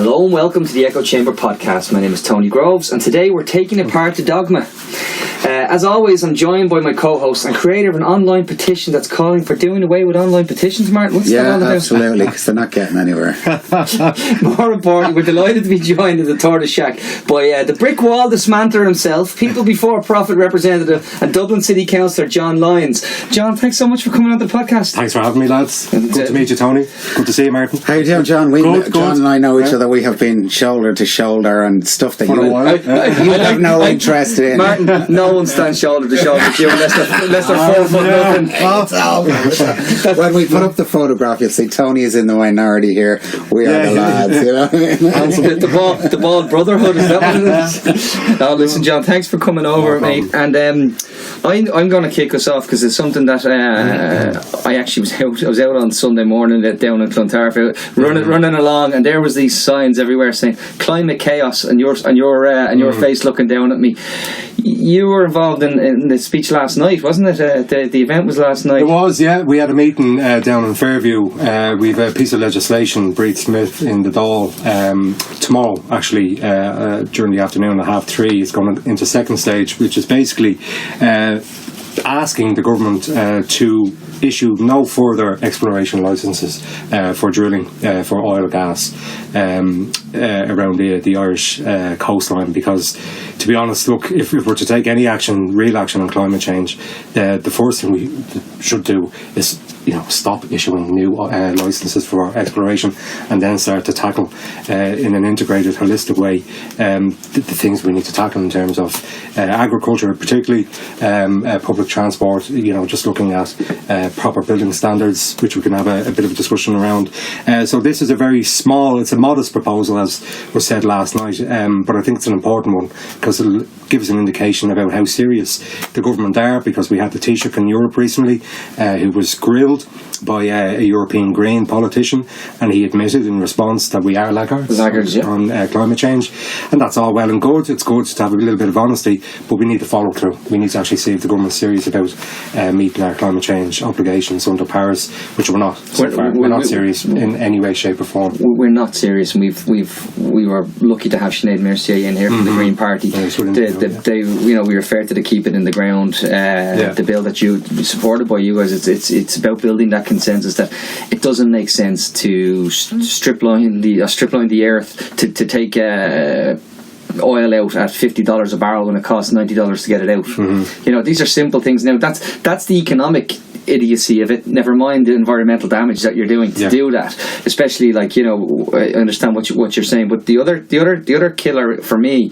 Hello and welcome to the Echo Chamber podcast. My name is Tony Groves and today we're taking apart the dogma. As always, I'm joined by my co-host and creator of an online petition that's calling for doing away with online petitions. Martin, what's that all about? Yeah, absolutely, because they're not getting anywhere. More importantly, we're delighted to be joined in the Tortoise Shack by the brick wall dismantler himself, People Before Profit representative and Dublin City Councillor John Lyons. John, thanks so much for coming on the podcast. Thanks for having me, lads. Good to meet you, Tony. Good to see you, Martin. How you doing, John? John and I know each other. We have been shoulder to shoulder and stuff that you have no interest in. Martin, no one stands shoulder to shoulder with you unless they're 4 foot nothing. When we put up the photograph, you'll see Tony is in the minority here. We are the lads, you know. the bald brotherhood, is that what it is? No, listen, John, thanks for coming over, mate. And I'm going to kick us off because it's something that I actually was out on Sunday morning down in Clontarf, running along, and there was these signs everywhere saying climate chaos, and your face looking down at me. You were involved in the speech last night, wasn't it? The event was last night. It was, yeah. We had a meeting down in Fairview. We've a piece of legislation, Breed Smith, in the Dáil tomorrow, actually, during the afternoon at 3:30. It's going into second stage, which is basically asking the government to issue no further exploration licences for drilling for oil gas around the Irish coastline, because to be honest, look, if we're to take any real action on climate change, the first thing we should do is stop issuing new licences for exploration and then start to tackle in an integrated, holistic way the things we need to tackle in terms of agriculture, particularly public transport, just looking at proper building standards, which we can have a bit of a discussion around. So this is it's a modest proposal, as was said last night, but I think it's an important one because it'll give us an indication about how serious the government are, because we had the Taoiseach in Europe recently who was grilled by a European Green politician, and he admitted in response that we are laggards on climate change, and that's all well and good. It's good to have a little bit of honesty, but we need to follow through. We need to actually see if the government's serious about meeting our climate change obligations under Paris, which we're not so far. We're not serious in any way, shape or form. We're not serious, and we were lucky to have Sinead Mercier in here from the Green Party. We referred to the Keep It in the Ground, the bill that you supported by you guys. It's about building that consensus that it doesn't make sense to strip line the earth to take oil out at $50 a barrel when it costs $90 to get it out. These are simple things. Now that's the economic idiocy of it, never mind the environmental damage that you're doing to do that, especially I understand what you're saying, but the other killer for me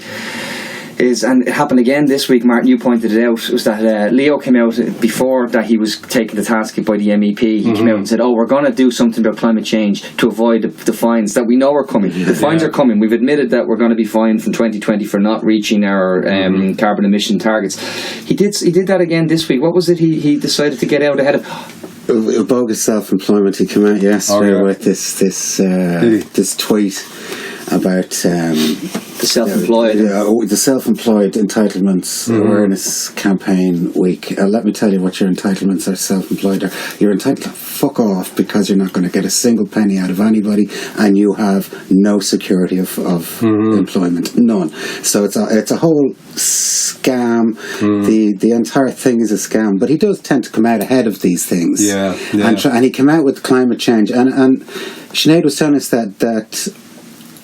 is, and it happened again this week, Martin, you pointed it out, was that Leo came out before that he was taken to task by the MEP. He came out and said, we're going to do something about climate change to avoid the fines that we know are coming. The fines are coming. We've admitted that we're going to be fined from 2020 for not reaching our carbon emission targets. He did that again this week. What was it he decided to get out ahead of? Bogus self-employment. He came out yesterday with this tweet about the self-employed the self-employed entitlements awareness campaign week. Let me tell you what your entitlements are. Self-employed are, you're entitled to fuck off because you're not going to get a single penny out of anybody, and you have no security of employment, none. So it's a whole scam. The entire thing is a scam. But he does tend to come out ahead of these things. And he came out with climate change, and Sinead was telling us that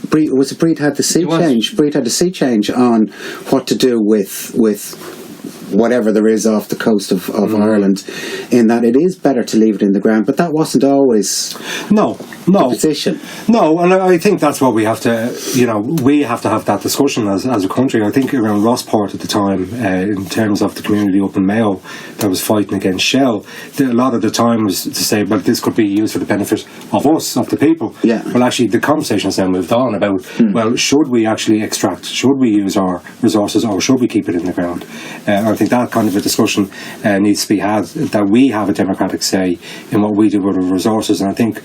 Breed had the sea change. Breed had the sea change on what to do with whatever there is off the coast of Ireland, in that it is better to leave it in the ground. But that wasn't always the position. No, and I think that's what we have to, we have to have that discussion as a country. I think around Rossport at the time, in terms of the community up in Mayo that was fighting against Shell, a lot of the time was to say, well, this could be used for the benefit of us, of the people. Yeah. Well, actually, the conversation has now moved on about, well, should we actually extract, should we use our resources, or should we keep it in the ground? I think that kind of a discussion needs to be had, that we have a democratic say in what we do with our resources. And I think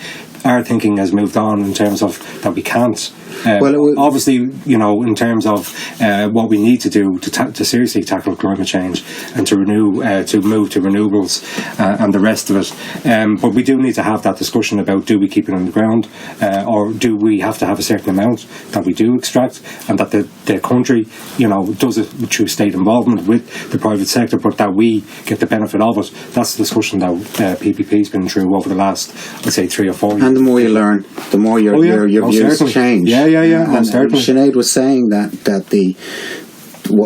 our thinking has moved on in terms of that we can't Obviously, in terms of what we need to do to seriously tackle climate change and to move to renewables and the rest of it. But we do need to have that discussion about, do we keep it on the ground, or do we have to have a certain amount that we do extract, and that the country, does it through state involvement with the private sector, but that we get the benefit of it. That's the discussion that PPP's been through over the last, let's say, 3 or 4 years. And the more you learn, the more your views change. Yeah, and Sinead was saying that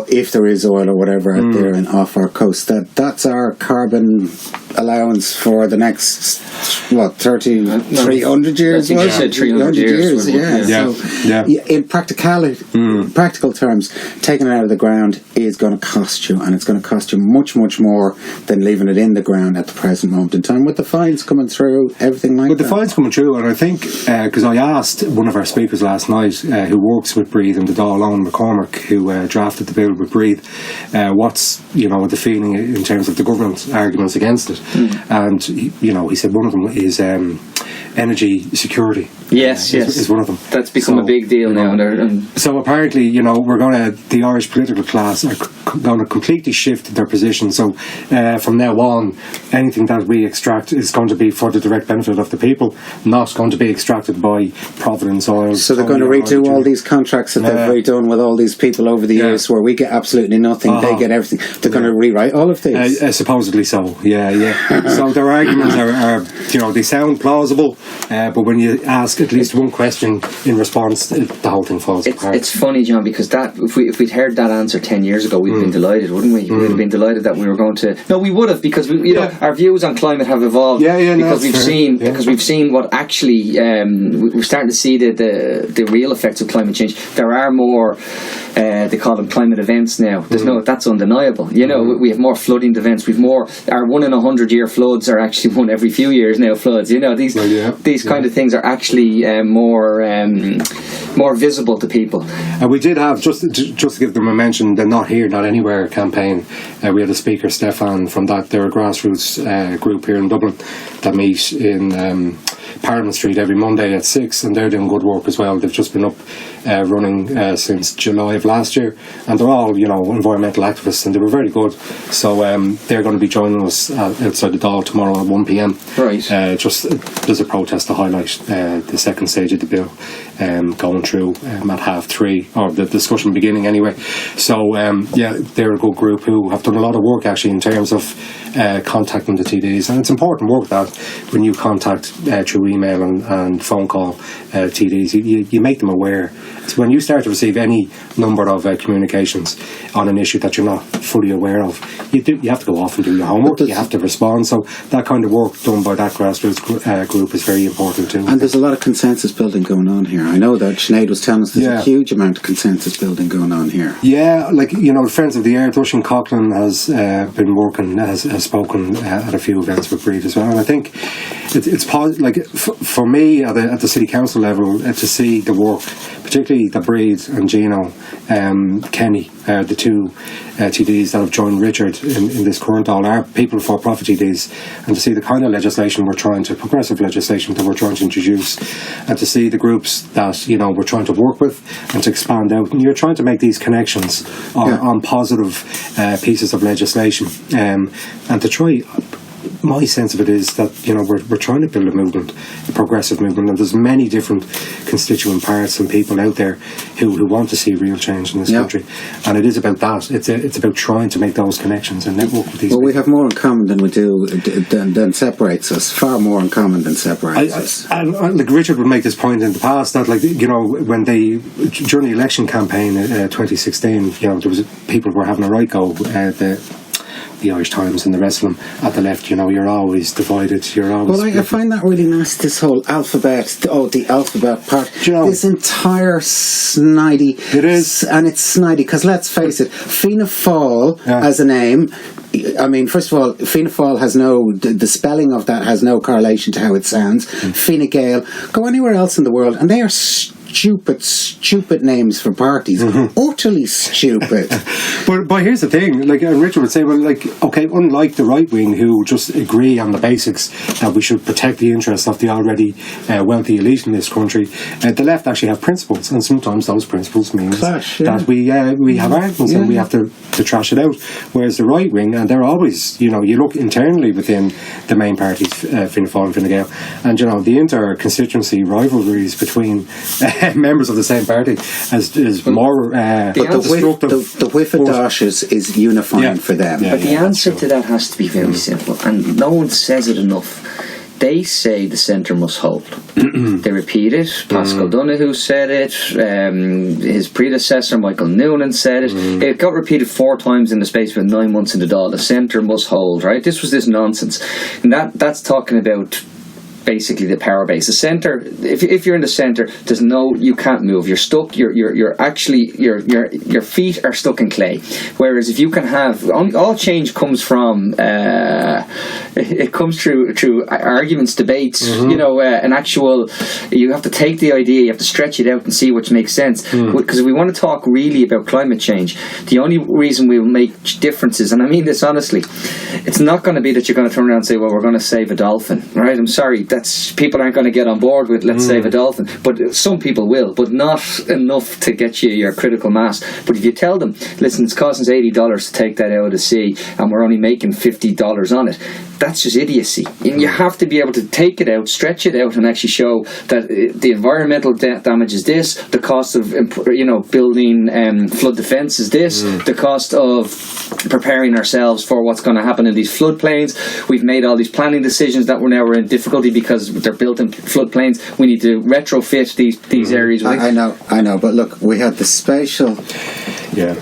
if there is oil or whatever out there and off our coast, that's our carbon allowance for the next 300 years. I think you said 300 years. In practical terms, taking it out of the ground is going to cost you, and it's going to cost you much more than leaving it in the ground at the present moment in time, with the fines coming through, everything like that. With the fines coming through, and I think because I asked one of our speakers last night who works with Breathe in the Dáil, Owen McCormick, who drafted the bill with Breathe, what's the feeling in terms of the government arguments against it. And he said one of them is energy security. Yes. Is one of them. That's become a big deal now. So apparently, the Irish political class are going to completely shift their position. So from now on, anything that we extract is going to be for the direct benefit of the people, not going to be extracted by Providence Oil. So they're going to redo all these contracts that they've redone with all these people over the years, where we get absolutely nothing, they get everything. They're going to rewrite all of these. Supposedly so. So their arguments are they sound plausible, but when you ask at least one question in response, the whole thing falls apart. It's funny, John, because if we'd heard that answer 10 years ago, we'd been delighted, wouldn't we? We'd have been delighted that we were going to. No, we would have, because our views on climate have evolved. Because we've seen what actually we're starting to see the real effects of climate change. There are more. They call them climate events now. That's undeniable. We have more flooding events. We've more. Our 1 in 100 year floods are actually one every few years now. Floods. These kind of things are actually more visible to people. And we did have, just to give them a mention, the Not Here, Not Anywhere campaign. We had a speaker, Stefan, from that. They're a grassroots group here in Dublin that meet in Parliament Street every Monday at 6, and they're doing good work as well. They've just been up running since July of last year, and they're all environmental activists, and they were very good. So they're going to be joining us outside the Dáil tomorrow at 1 p.m. Right. There's a protest to highlight the second stage of the bill going through at 3:30, or the discussion beginning anyway. So they're a good group who have done a lot of work actually in terms of contacting the TDs, and it's important work that when you contact through email and phone call TDs, you make them aware. So when you start to receive any number of communications on an issue that you're not fully aware of, you have to go off and do your homework. You have to respond. So that kind of work done by that grassroots group is very important too. And there's a lot of consensus building going on here. I know that Sinead was telling us there's a huge amount of consensus building going on here. Yeah, Friends of the Earth, Oisin Coughlin has been working, has spoken at a few events with Breathe as well. And I think it's for me at the city council level to see the work, particularly that Breathe and Gino Kenny, the two TDs that have joined Richard in this current Dáil, are people for profit TDs, and to see the kind of legislation progressive legislation that we're trying to introduce, and to see the groups that we're trying to work with and to expand out, and you're trying to make these connections on positive pieces of legislation, and to try. My sense of it is that we're trying to build a movement, a progressive movement, and there's many different constituent parts and people out there who want to see real change in this country, and it is about that. It's about trying to make those connections and network with these. Well, we have more in common than we do than separates us. Far more in common than separates us. And Richard would make this point in the past that when during the election campaign 2016, there was people were having a right go. The Irish Times and the rest of them at the left, you're always divided. You're always. Well, I find that really nasty. This whole alphabet, the alphabet part. This entire snidey. It is, and it's snidey because let's face it, Fianna Fáil as a name. I mean, first of all, Fianna Fáil has the spelling of that has no correlation to how it sounds. Fine Gael, go anywhere else in the world, and they are stupid names for parties. Utterly stupid. But here's the thing, like Richard would say, well, like, okay, unlike the right wing who just agree on the basics that we should protect the interests of the already wealthy elite in this country, the left actually have principles, and sometimes those principles means that we have arguments and we have to trash it out. Whereas the right wing, and they're always, you look internally within the main parties, Fianna Fáil and Fine Gael, and the inter-constituency rivalries between members of the same party is more destructive. The whiff of dashes is unifying for them. But the answer to that has to be very simple, and no one says it enough. They say the centre must hold. They repeat it. Pascal Donoghue said it. His predecessor, Michael Noonan, said it. It got repeated 4 times in the space of 9 months in the Dáil. The centre must hold, right? This was this nonsense. And that's talking about basically the power base. The centre, if you're in the centre, you can't move. You're stuck. You're actually your feet are stuck in clay. Whereas if you can have all change comes from it comes through arguments, debates. An actual. You have to take the idea, you have to stretch it out and see what makes sense. Because if we want to talk really about climate change, the only reason we will make differences, and I mean this honestly, it's not going to be that you're going to turn around and say, well, we're going to save a dolphin, right? I'm sorry. People aren't going to get on board with let's save a dolphin, but some people will, but not enough to get you your critical mass. But if you tell them, listen, it's costing us $80 to take that out of the sea and we're only making $50 on it, that's just idiocy. And you have to be able to take it out, stretch it out, and actually show that the environmental damage is this, the cost of building flood defence is this, the cost of preparing ourselves for what's going to happen in these floodplains. We've made all these planning decisions that we're in difficulty because they're built in floodplains. We need to retrofit these areas. I know, but look, we had the spatial plan,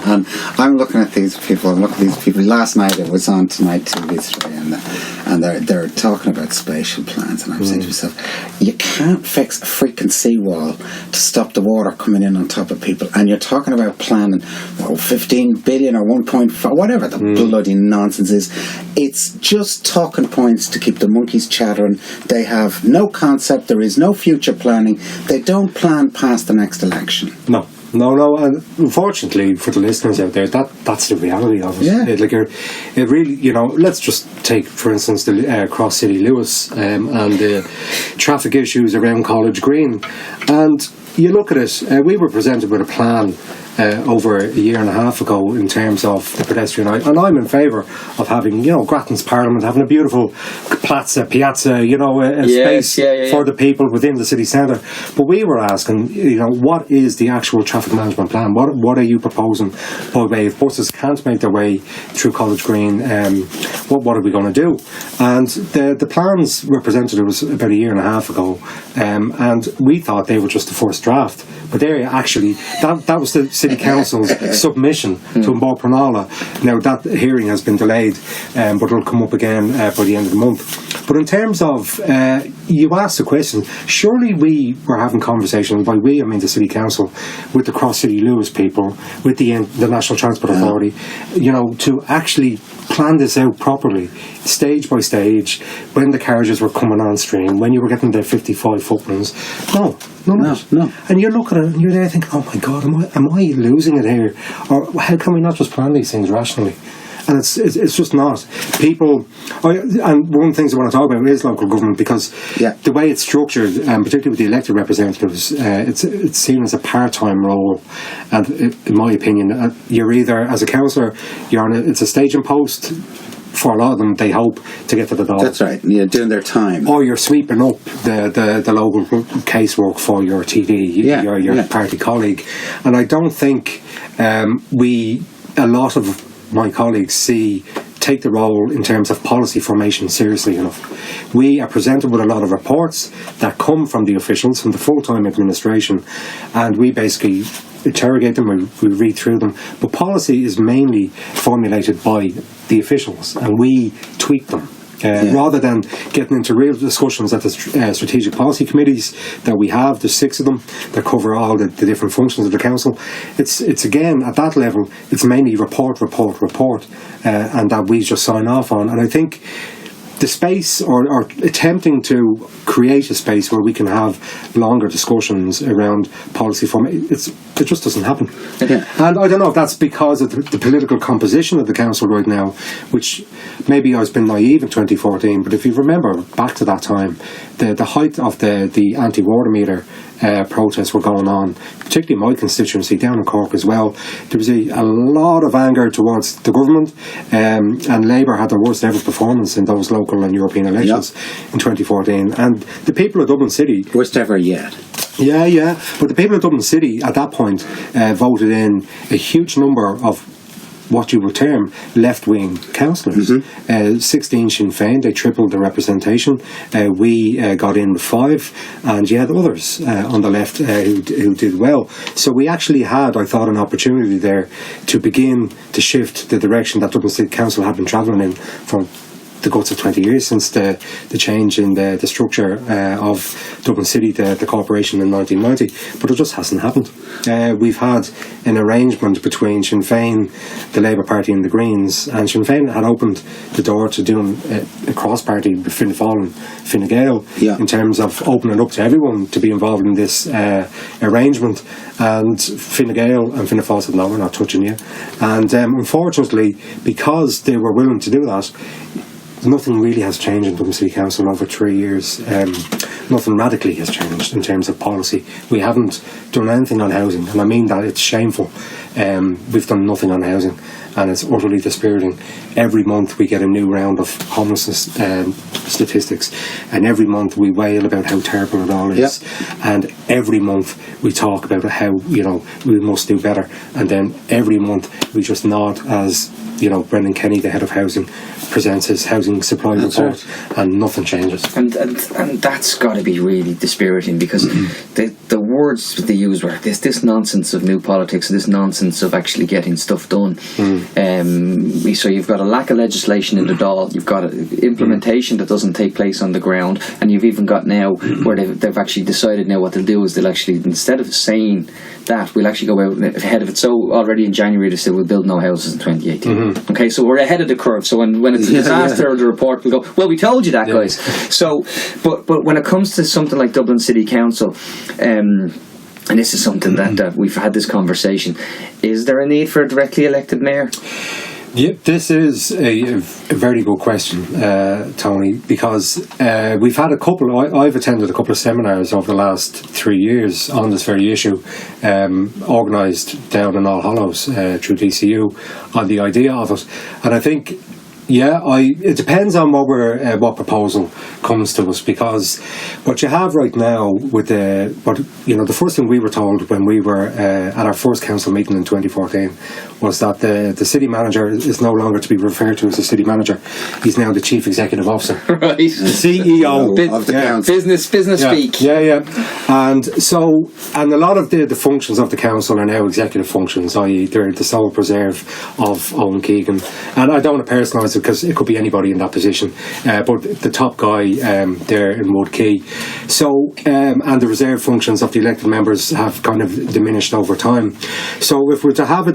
and I'm looking at these people. Last night it was on Tonight TV3, and they're talking about spatial plans, and I'm saying to myself, you can't fix a freaking seawall to stop the water coming in on top of people, and you're talking about planning 15 billion or 1.5, whatever the bloody nonsense is. It's just talking points to keep the monkeys chattering. They have no concept. There is no future planning. They don't plan past the next election. No, and unfortunately for the listeners out there, that's the reality of it. Yeah. It really, let's just take, for instance, the Cross City Lewis and the traffic issues around College Green. And you look at it, we were presented with a plan over a year and a half ago in terms of the pedestrian eye, and I'm in favour of having Grattan's Parliament having a beautiful piazza, a space for the people within the city centre. But we were asking, what is the actual traffic management plan? What are you proposing by way if buses can't make their way through College Green? What are we going to do? And the plans were presented, it was about a year and a half ago, and we thought they were just the first draft, but they actually that was the City Council's submission to Mbog Pranala. Now that hearing has been delayed, but it'll come up again by the end of the month. But in terms of, you asked the question, surely we were having conversations, by we I mean the City Council, with the Cross City Lewis people, with the National Transport Authority, to actually plan this out properly, stage by stage, when the carriages were coming on stream, when you were getting their 55 footprints. No. And you look at it and you're there thinking, oh my God, am I losing it here? Or how can we not just plan these things rationally? And it's just not. People, and one of the things I want to talk about is local government, because the way it's structured, particularly with the elected representatives, it's seen as a part-time role. And in my opinion, you're either, as a councillor, it's a staging post. For a lot of them, they hope to get to the Dáil. That's right, doing their time. Or you're sweeping up the local casework for your TD, your party colleague. And I don't think a lot of my colleagues take the role in terms of policy formation seriously enough. We are presented with a lot of reports that come from the officials, from the full-time administration, and we basically interrogate them, we read through them, but policy is mainly formulated by the officials, and we tweak them. Rather than getting into real discussions at the strategic policy committees that we have, there's 6 of them that cover all the different functions of the council. It's again, at that level, it's mainly report, and that we just sign off on. And I think the space or attempting to create a space where we can have longer discussions around policy form, it just doesn't happen. Yeah. And I don't know if that's because of the political composition of the council right now, which maybe I was been naive in 2014, but if you remember back to that time, the height of the anti-water meter protests were going on, particularly in my constituency down in Cork as well. There was a lot of anger towards the government, and Labour had their worst ever performance in those local and European elections in 2014. And the people of Dublin City... Worst ever yet. Yeah. But the people of Dublin City at that point voted in a huge number of what you would term left-wing councillors. 16 Sinn Féin, they tripled the representation. We got in 5, and you had others on the left who did well. So we actually had, I thought, an opportunity there to begin to shift the direction that Dublin City Council had been travelling in for the guts of 20 years since the change in the structure of Dublin City, the corporation in 1990, but it just hasn't happened. We've had an arrangement between Sinn Féin, the Labour Party and the Greens, and Sinn Féin had opened the door to doing a cross-party with Fianna Fáil and Fine Gael in terms of opening up to everyone to be involved in this arrangement, and Fine Gael and Fianna Fáil said, no, we're not touching you. And unfortunately, because they were willing to do that, nothing really has changed in Dublin City Council over 3 years. Nothing radically has changed in terms of policy. We haven't done anything on housing, and I mean that it's shameful. We've done nothing on housing, and it's utterly dispiriting. Every month we get a new round of homelessness statistics, and every month we wail about how terrible it all is. And every month we talk about how we must do better, and then every month we just nod as Brendan Kenny, the head of housing, presents his housing supply report, and nothing changes. And that's got to be really dispiriting, because the words they use were this nonsense of new politics, this nonsense of actually getting stuff done. So you've got a lack of legislation in the Dáil, you've got implementation that doesn't take place on the ground, and you've even got now where they've actually decided now what they'll do is they'll actually, instead of saying that, we'll actually go out ahead of it. So already in January they said we'll build no houses in 2018. Okay, so we're ahead of the curve. So when it's a disaster, the report will go, well, we told you that, guys. So, but when it comes to something like Dublin City Council, and this is something that we've had this conversation, is there a need for a directly elected mayor? Yeah, this is a very good question, Tony, because we've had I've attended a couple of seminars over the last 3 years on this very issue, organised down in All Hallows through DCU on the idea of it. And I think, it depends on what proposal comes to us, because what you have right now with the first thing we were told when we were at our first council meeting in 2014 was that the city manager is no longer to be referred to as the city manager. He's now the chief executive officer, right? The CEO of the council. Business speak. Yeah. And a lot of the functions of the council are now executive functions, i.e. they're the sole preserve of Owen Keegan. And I don't want to personalise it, because it could be anybody in that position, but the top guy there in Wood Key. So, and the reserve functions of the elected members have kind of diminished over time. So if we're to have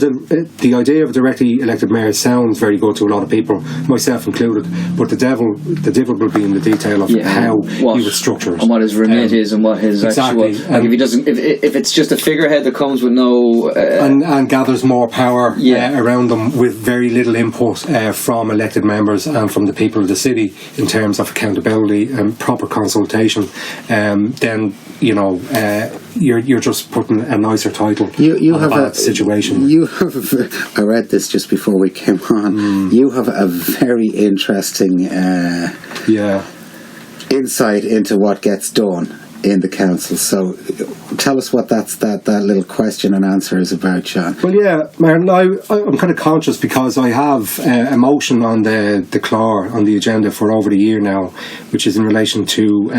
the idea of a directly elected mayor sounds very good to a lot of people, myself included, but the devil will be in the detail of how he would structure it. And what his remit is, and what his exactly. actual... Like if it's just a figurehead that comes with no... and gathers more power around them with very little input from elected members and from the people of the city in terms of accountability and proper consultation, then you're just putting a nicer title on a bad situation. I read this just before we came on. You have a very interesting insight into what gets done in the council. So tell us what that little question and answer is about, Sean. Well, Martin, I'm kind of conscious because I have a motion on the CLAR on the agenda for over a year now, which is in relation to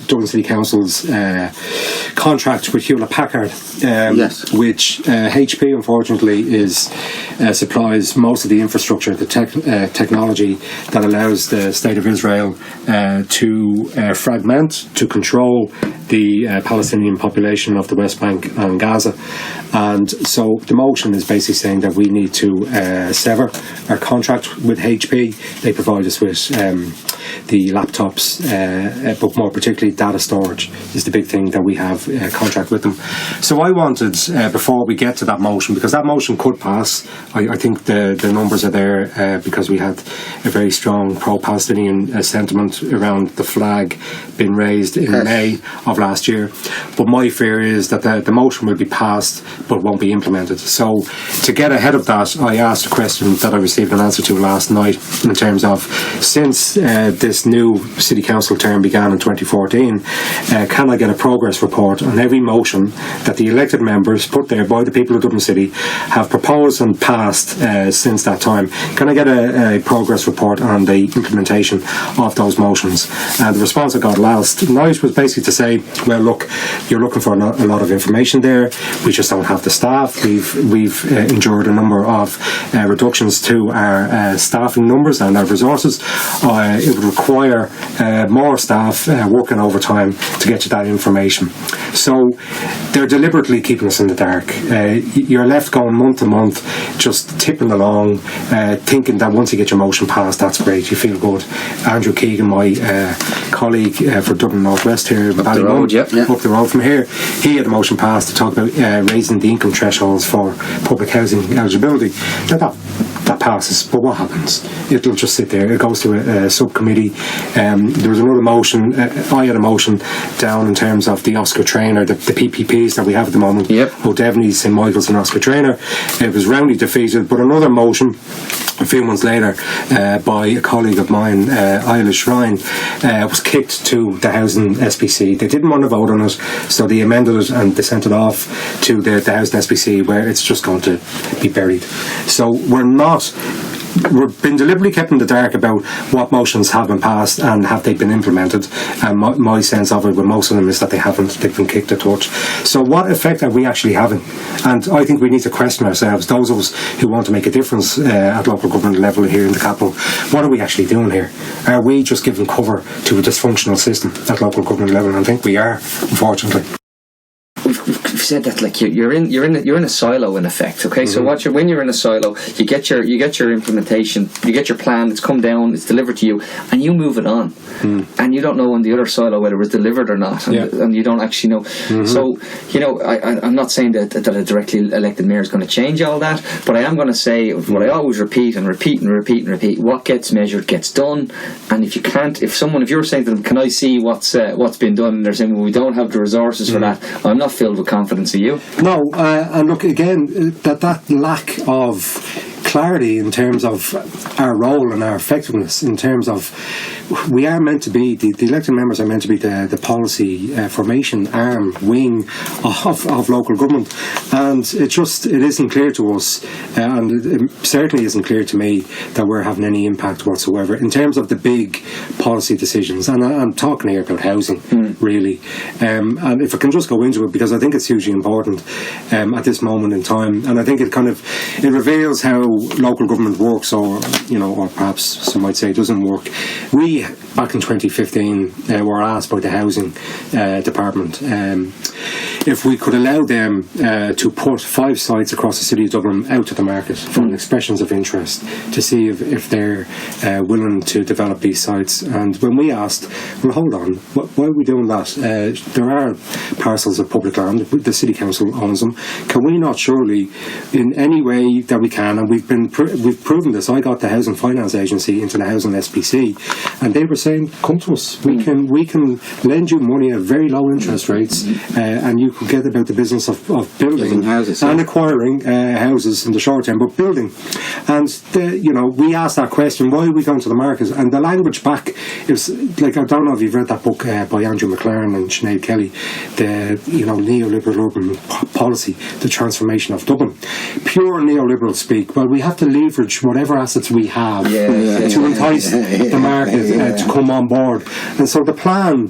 Dublin City Council's contract with Hewlett Packard, which HP unfortunately supplies most of the infrastructure, the technology that allows the State of Israel to fragment, to control the Palestinian population partition of the West Bank and Gaza. And so the motion is basically saying that we need to sever our contract with HP. They provide us with the laptops, but more particularly data storage is the big thing that we have a contract with them. So I wanted, before we get to that motion, because that motion could pass, I think the numbers are there because we had a very strong pro-Palestinian sentiment around the flag being raised in May of last year. But my fear is that the motion will be passed but won't be implemented. So to get ahead of that, I asked a question that I received an answer to last night in terms of, since this new City Council term began in 2014, can I get a progress report on every motion that the elected members put there by the people of Dublin City have proposed and passed since that time? Can I get a progress report on the implementation of those motions? And the response I got last night was basically to say, well, look, you're looking for a lot of information there. We just don't have the staff. We've endured a number of reductions to our staffing numbers and our resources. It would require more staff working overtime to get you that information. So they're deliberately keeping us in the dark. You're left going month to month, just tipping along, thinking that once you get your motion passed, that's great, you feel good. Andrew Keegan, my colleague for Dublin North West here, up the road from here, he had a motion passed to talk about raising the income thresholds for public housing eligibility. That passes, but what happens? It'll just sit there. It goes to a subcommittee. There was another motion. I had a motion down in terms of the Oscar Traynor, the PPPs that we have at the moment. O'Devney, St Michael's and Oscar Traynor. It was roundly defeated, but another motion a few months later by a colleague of mine, Isla Shrine, was kicked to the Housing SPC. They didn't want to vote on it, so they amended it and they sent it off to the Housing SPC, where it's just going to be buried. So we've been deliberately kept in the dark about what motions have been passed and have they been implemented, and my sense of it with most of them is that they haven't. They've been kicked a touch. So what effect are we actually having? And I think we need to question ourselves, those of us who want to make a difference at local government level here in the capital. What are we actually doing here? Are we just giving cover to a dysfunctional system at local government level? And I think we are, unfortunately. We've said that, like, you're in a silo in effect. Okay, so when you're in a silo, you get your implementation, you get your plan, it's come down, it's delivered to you, and you move it on, and you don't know in the other silo whether it was delivered or not, and you don't actually know. So I'm not saying that a directly elected mayor is going to change all that, but I am going to say what I always repeat: what gets measured gets done. And if you can't, if you're saying to them, can I see what's been done, and they're saying, well, we don't have the resources for that, I'm not filled with confidence of you. No, and look, again, that lack of clarity in terms of our role and our effectiveness, in terms of we are meant to be, the elected members are meant to be the policy formation arm, wing of local government, and it isn't clear to us, and it certainly isn't clear to me that we're having any impact whatsoever in terms of the big policy decisions. And I'm talking here about housing, really, and if I can just go into it, because I think it's hugely important at this moment in time, and I think it reveals how local government works, or perhaps some might say it doesn't work. We, back in 2015, were asked by the housing department if we could allow them to put 5 sites across the city of Dublin out to the market for expressions of interest, to see if they're willing to develop these sites. And when we asked, well, hold on, why are we doing that? There are parcels of public land, the city council owns them. Can we not surely, in any way that we can, and we've proven this. I got the Housing Finance Agency into the Housing SPC, and they were saying, come to us, we can lend you money at very low interest rates, and you could get about the business of building houses, and acquiring houses in the short term, but building. And we asked that question, why are we going to the market? And the language back is like, I don't know if you've read that book by Andrew McLaren and Sinead Kelly, the neoliberal urban policy, the transformation of Dublin. Pure neoliberal speak. Well, we have to leverage whatever assets we have to entice the market to come on board. And so the plan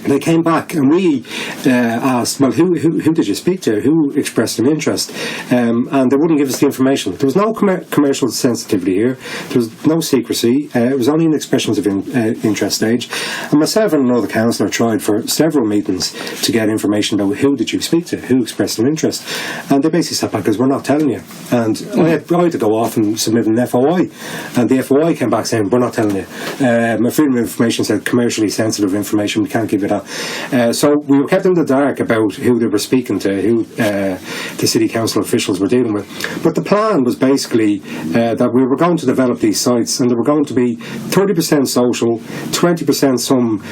they came back and we asked, well, who did you speak to? Who expressed an interest? And they wouldn't give us the information. There was no commercial sensitivity here. There was no secrecy. It was only an expressions of interest stage. And myself and another councillor tried for several meetings to get information about who did you speak to, who expressed an interest. And they basically sat back, because we're not telling you. And I had to go off and submit an FOI. And the FOI came back saying, we're not telling you. My freedom of information said commercially sensitive information, we can't give you that. So we were kept in the dark about who they were speaking to, who the city council officials were dealing with. But the plan was basically that we were going to develop these sites, and they were going to be 30% social, 20% some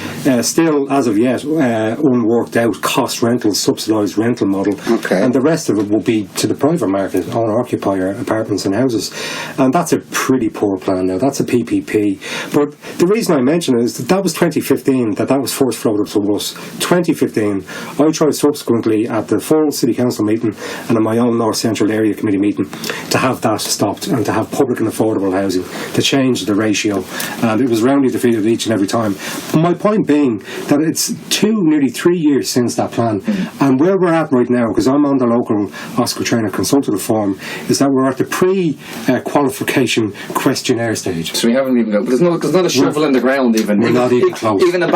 still, as of yet, unworked out cost rental, subsidised rental model, and the rest of it will be to the private market, owner-occupier apartments and houses. And that's a pretty poor plan now. That's a PPP. But the reason I mention it is that was 2015, that was first floated to us. 2015. I tried subsequently at the full City Council meeting and in my own North Central Area Committee meeting to have that stopped and to have public and affordable housing, to change the ratio. And it was roundly defeated each and every time. But my point being that it's nearly 3 years since that plan. And where we're at right now, because I'm on the local Oscar Trainer consultative forum, is that we're at the pre-qualification questionnaire stage. So we haven't even got. There's not a shovel in the ground even. We're not even close. Even a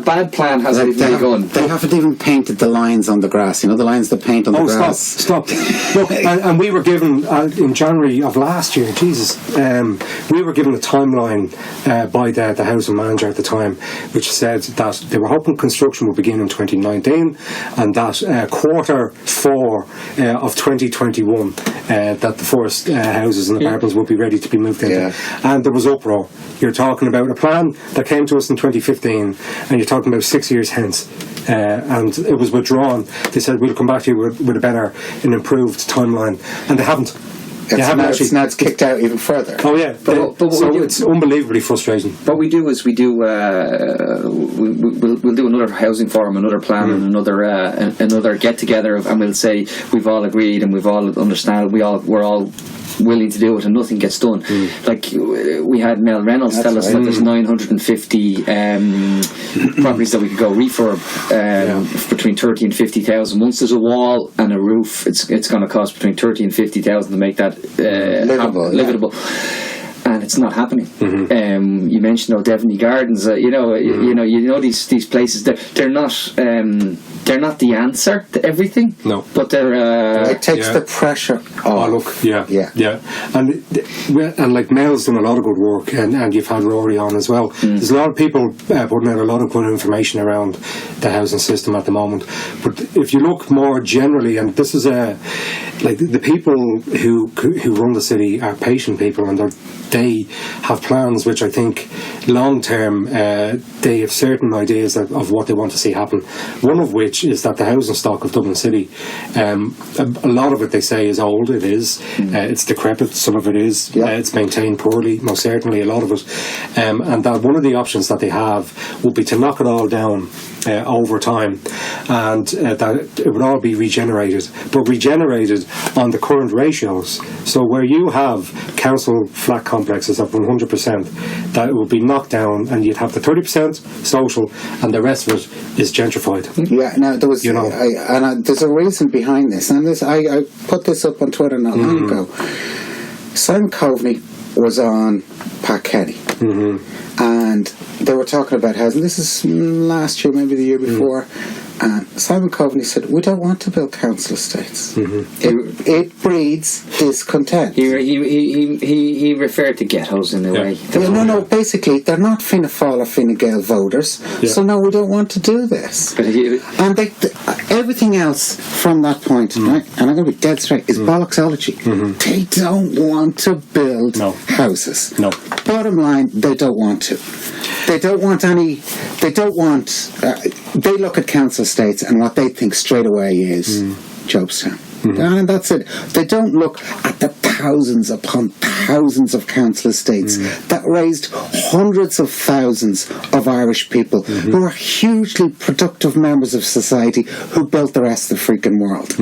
bad plan hasn't even begun. They haven't even painted the lines on the grass. You know the lines that paint on the grass. Stop. Look, and we were given in January of last year. Jesus, we were given a timeline by the housing manager at the time, which said that they were hoping construction would begin in 2019, and that quarter 4 of 2021 that the first houses and apartments would be ready to be moved into. Yeah. And there was uproar. You're talking about a plan that came to us in 2015, and you're talking about 6 years hence. And it was withdrawn. They said, we'll come back to you with a better and improved timeline. And they haven't. Now it's kicked out even further. Oh yeah, but it's unbelievably frustrating. What we do we'll do another housing forum, another plan, and another get together, and we'll say we've all agreed and we've all understand. We're all willing to do it, and nothing gets done. Like we had Mel Reynolds tell us that there's 950 properties that we could go refurb between 30 and 50,000. Once there's a wall and a roof, it's going to cost between 30 and 50,000 to make that livable. And it's not happening. You mentioned O'Devany Gardens. You know these places. They're not the answer to everything. No, but they're. It takes the pressure off. Oh look, yeah. And like Mel's done a lot of good work, and you've had Rory on as well. There's a lot of people putting out a lot of good information around the housing system at the moment. But if you look more generally, and this is like the people who run the city are patient people, and they have plans which I think long term they have certain ideas of what they want to see happen. One of which is that the housing stock of Dublin City, a lot of it they say is old. It is. It's decrepit. Some of it is. It's maintained poorly. Most certainly, a lot of it. And that one of the options that they have would be to knock it all down over time, and that it would all be regenerated, but regenerated on the current ratios. So where you have council flat complexes of 100%, that it would be knocked down, and you'd have the 30% social, and the rest of it is gentrified. Yeah, now there was, there's a reason behind this, and I put this up on Twitter not long ago. Simon Coveney was on Pat Kenny, and they were talking about housing. This is last year, maybe the year before. And Simon Coveney said, we don't want to build council estates. It breeds discontent. He referred to ghettos in a way. No, basically, they're not Fianna Fáil or Fine Gael voters, so no, we don't want to do this. And everything else from that point, right, and I'm going to be dead straight, is bollocksology. They don't want to build houses. No. Bottom line, they don't want to. They don't want any. They don't want. They look at council estates, and what they think straight away is Jobstown. And that's it. They don't look at the thousands upon thousands of council estates that raised hundreds of thousands of Irish people who are hugely productive members of society who built the rest of the freaking world.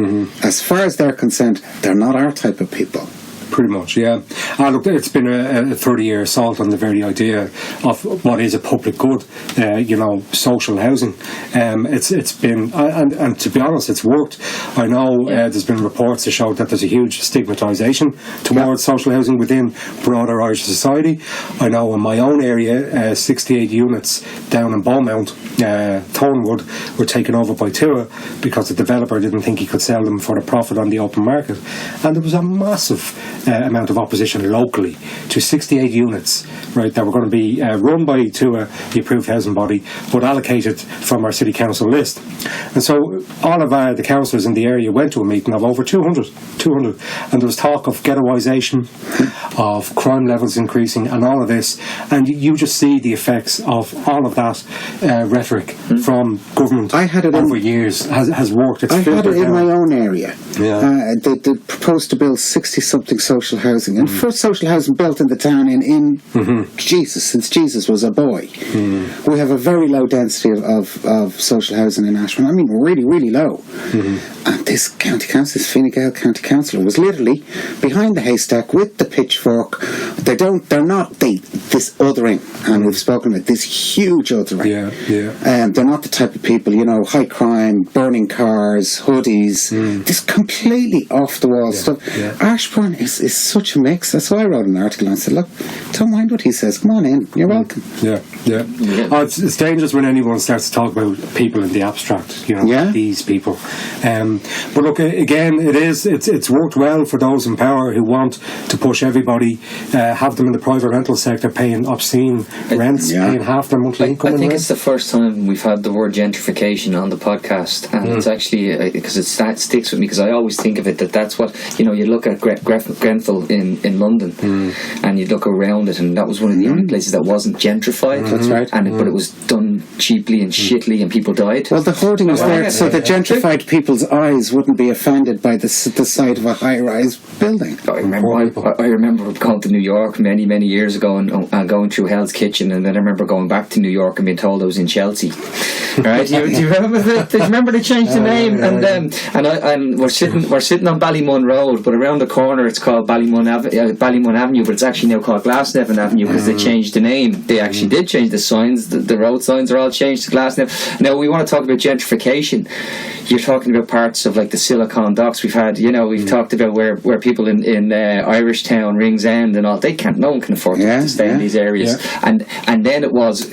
As far as they're concerned, they're not our type of people. Pretty much, yeah. Look, it's been a 30-year assault on the very idea of what is a public good, social housing. It's been, and to be honest, it's worked. I know there's been reports that show that there's a huge stigmatisation towards social housing within broader Irish society. I know in my own area, 68 units down in Beaumont, Thornwood, were taken over by Tua because the developer didn't think he could sell them for a profit on the open market. And there was a massive amount of opposition locally to 68 units, right, that were going to be run by Tua, the approved housing body, but allocated from our city council list. And so all of the councillors in the area went to a meeting of over 200, and there was talk of ghettoisation, of crime levels increasing, and all of this. And you just see the effects of all of that rhetoric from government over years has worked. I had it in my own area. Yeah. They proposed to build 60-something social housing, and first social housing built in the town since Jesus was a boy. We have a very low density of social housing in Ashburn. I mean, really, really low. And this county council, this Fine Gael county councillor, was literally behind the haystack with the pitchfork. They're not this othering, and we've spoken about this huge othering. They're not the type of people, high crime, burning cars, hoodies, this completely off the wall stuff. Ashburn is such a mix. That's why I wrote an article and said, look, don't mind what he says. Come on in. You're welcome. Oh, it's dangerous when anyone starts to talk about people in the abstract. These people. But look, again, it's worked well for those in power who want to push everybody, have them in the private rental sector paying obscene rents, paying half their monthly income. I think it's the first time we've had the word gentrification on the podcast, and it's actually because it sticks with me, because I always think of it that's what you look at Grenfell in London, and you look around it, and that was one of the only places that wasn't gentrified. That's right. But it was done cheaply and shittily, and people died. Well, the hoarding was there so the gentrified people's eyes wouldn't be offended by the sight of a high-rise building. I remember going to New York many years ago and going through Hell's Kitchen, and then I remember going back to New York and being told I was in Chelsea. Right? Do you remember that? Do you remember they changed the name? And we're sitting on Ballymun Road, but around the corner it's called Ballymun Avenue, but it's actually now called Glasnevin Avenue because they changed the name. They actually did change the signs. The road signs are all changed to Glasnevin. Now we want to talk about gentrification. You're talking about parts of like the Silicon Docks. We've talked about where people in Irish Town, Ringsend and all, no one can afford to stay in these areas. And then it was,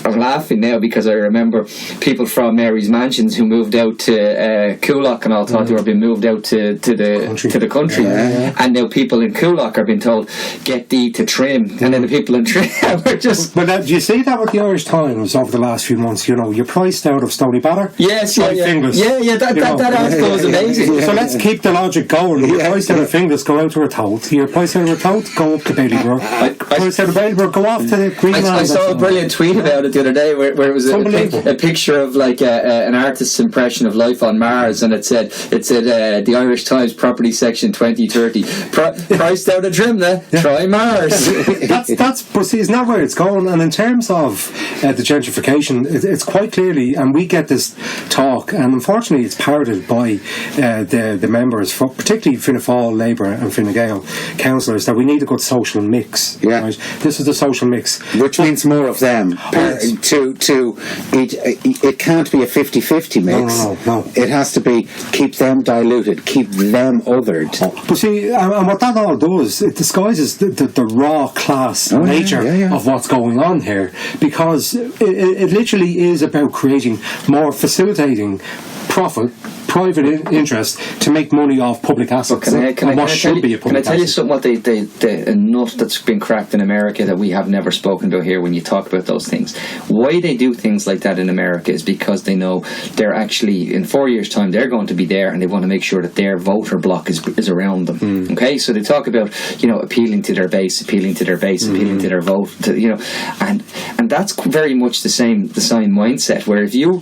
I'm laughing now because I remember people from Mary's Mansions who moved out to Coolock and all thought they were being moved out to the country. And now people in Coolock are being told, get thee to Trim. And then the people in Trim were just... But do you see that with the Irish Times over the last few months? You're priced out of Stony Batter. That article was amazing. So let's keep the logic going. You're priced out of Finglas, go out to Ratoath. You're priced out of Ratoath, go up to Baileyborough. Priced out of Baileyborough, go off to the Greenland. I saw a brilliant tweet about it the other day where it was a picture of like an artist's impression of life on Mars, and it said the Irish Times property section 2030 priced out of Trimna, try Mars. But see, isn't that where it's going? And in terms of the gentrification, it's quite clearly, and we get this talk, and unfortunately it's parroted by the members, particularly Fianna Fáil, Labour and Fine Gael councillors, that we need a good social mix. Right? This is the social mix, which means more of them. It can't be a 50-50 mix. No. It has to be keep them diluted, keep them othered. But see, and what that all does, it disguises the raw class nature of what's going on here, because it literally is about creating more facilitating profit, private interest to make money off public assets. Can I tell you something? What a nut that's been cracked in America that we have never spoken about here when you talk about those things. Why they do things like that in America is because they know they're actually, in 4 years' time, they're going to be there, and they want to make sure that their voter block is around them. Okay, so they talk about appealing to their base, appealing to their vote, and that's very much the same mindset. Where if you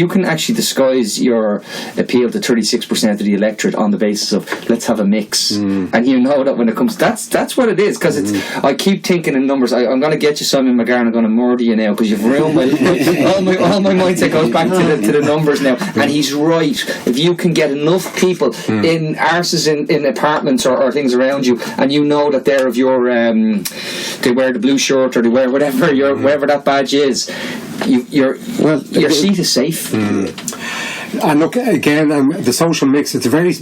can actually disguise your appeal to 36% of the electorate on the basis of let's have a mix. And you know that when it comes, that's what it is, because it's. I keep thinking in numbers. I'm going to get you, Simon McGarn. I'm going to murder you now because you've ruined all my mindset goes back to the numbers now. And he's right. If you can get enough people in arses in apartments or things around you, and you know that they're of your they wear the blue shirt or they wear whatever wherever that badge is, your seat is safe. And look, again, the social mix, it's a very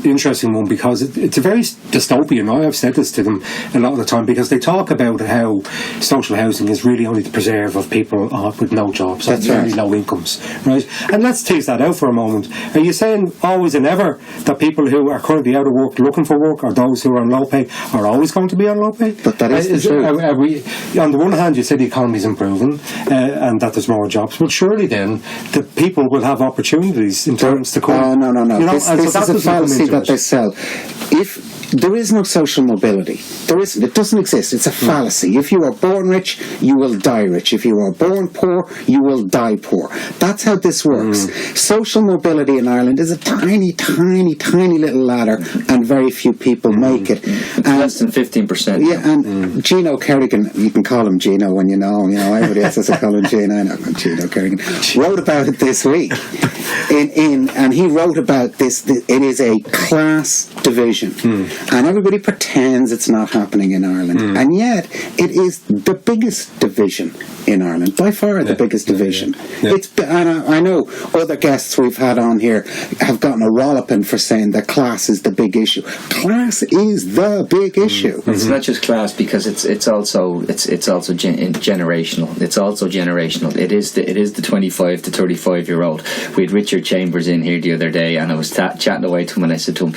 interesting one, because it's a very dystopian. I've said this to them a lot of the time, because they talk about how social housing is really only the preserve of people with no jobs, and very low incomes, right? And let's tease that out for a moment. Are you saying always and ever that people who are currently out of work looking for work, or those who are on low pay, are always going to be on low pay? But that is the truth. On the one hand, you say the economy is improving and that there's more jobs. Well, surely then the people will have opportunities in terms to come. No. You know, this is a fallacy that they sell. If there is no social mobility, there isn't. It doesn't exist. It's a fallacy. If you are born rich, you will die rich. If you are born poor, you will die poor. That's how this works. Social mobility in Ireland is a tiny, tiny, tiny little ladder, and very few people make it. Less than 15%. Yeah, and Gino Kerrigan, you can call him Gino when you know everybody else has to call him Gino. I know Gino Kerrigan wrote about it this week. And he wrote about this. It is a class division, and everybody pretends it's not happening in Ireland, and yet it is the biggest division in Ireland, by far the biggest division. It's, and I know other guests we've had on here have gotten a walloping for saying that class is the big issue. Class is the big issue. It's not just class, because it's also generational. It's also generational. It is the 25 to 35-year-old. We had Richard Chambers in here the other day, and I was chatting away to him, and I said to him,